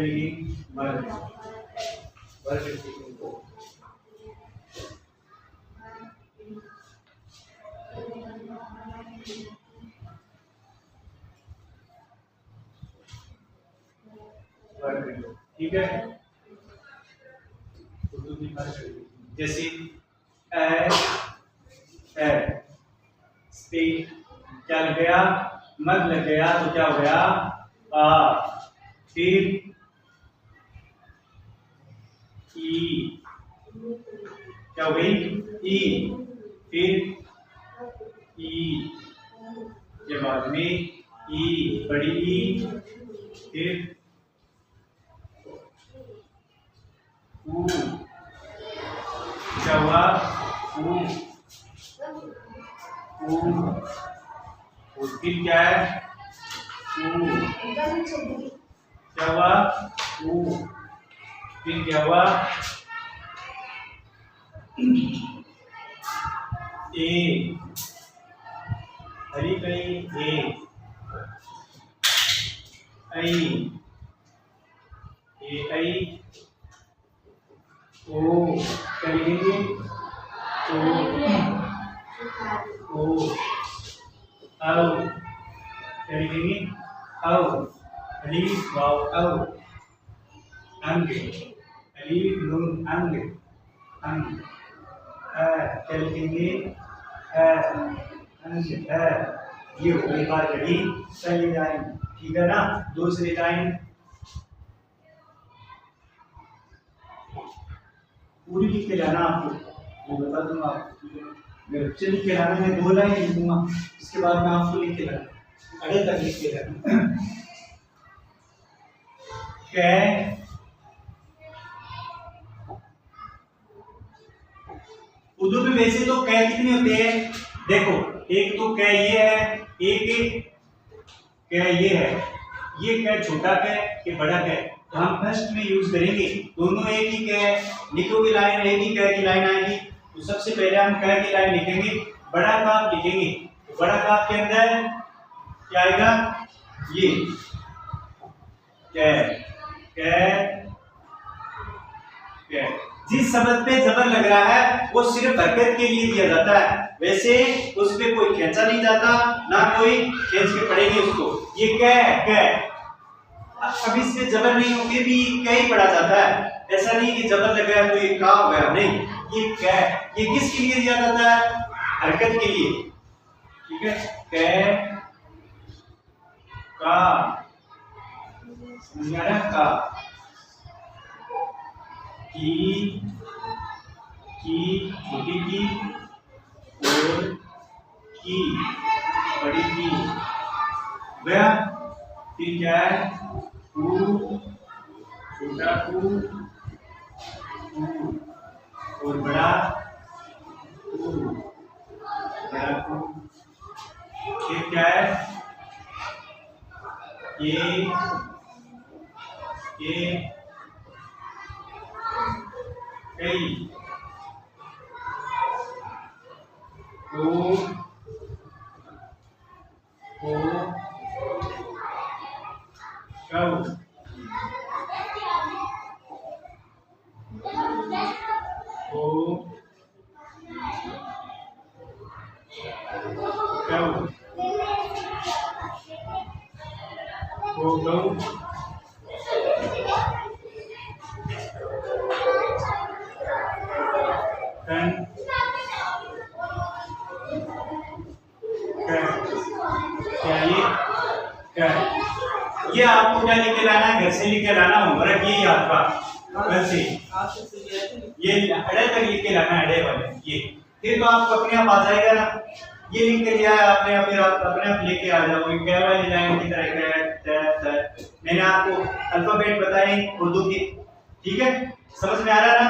लिखेंगे वर्ग वर्ग ठीक है। जैसे क्या लग गया, मत लग गया तो क्या हो गया आ, फिर ई क्या हो गई ई, फिर ई के बाद में ई बड़ी ई, फिर ऊ क्या हुआ ऊ ऊ, और फिर क्या है ऊ क्या हुआ ऊ, फिर क्या हुआ ए हरी गई ए आई ओ क्या लिखेंगे ओ औ क्या लिखेंगे औ, अलीफ वाव औ, अंग अलीफ नून अंग अंग, क्या लिखेंगे अंग ये हो गई बात करी पहली लाइन, ठीक है ना। दूसरी लाइन पूरी लिख के लाना, आपको मैं बता दूंगा लिख के लाना, मैं 2 लाइन लिखूंगा, इसके बाद मैं आपको लिख के लाना, अड़े तक लिख के लाना। कै उर्दू में वैसे तो कै कितने होते हैं, देखो एक तो कै ये है, एक कै ये है, ये कै छोटा कै ये बड़ा कै, तो हम फर्स्ट में यूज करेंगे, दोनों एक ही कै लिखोगे, लाइन एक ही कै की लाइन आएगी। तो सबसे पहले हम कै की लाइन लिखेंगे, बड़ा काफ लिखेंगे, तो बड़ा काफ के अंदर क्या आएगा ये कै कै कै। जिस शब्द पे जबर लग रहा है वो सिर्फ हरकत के लिए दिया जाता है, वैसे उस पे कोई खींचा नहीं जाता, ना कोई खींच के पढ़ेगी उसको। ये कै कै, अब इसमें जबर नहीं होके भी कै ही पढ़ा जाता है, ऐसा नहीं कि जबर लग गया तो ये का हो गया, नहीं, ये कै, ये किसके लिए दिया जाता है, हरकत के लिए, ठीक है। कै का समझा का, की छोटी की और की बड़ी की गया, फिर क्या है कू छोटा कू और बड़ा कू, फिर क्या है ये कई को कव ये आपको क्या लिख के लाना है, घर से लिख के लाना, होमवर्क यही आपका घर से, ये अड़े तक लिख के लाना, अड़े वाले ये, फिर तो आपको अपने आप आ जाएगा ना। ये लिख के लिया है आपने, फिर आप अपने आप लेके आ जाओगे कै वाली लाइन की तरह। मैंने आपको अल्फाबेट बताए उर्दू के, ठीक है, समझ में आ रहा है ना।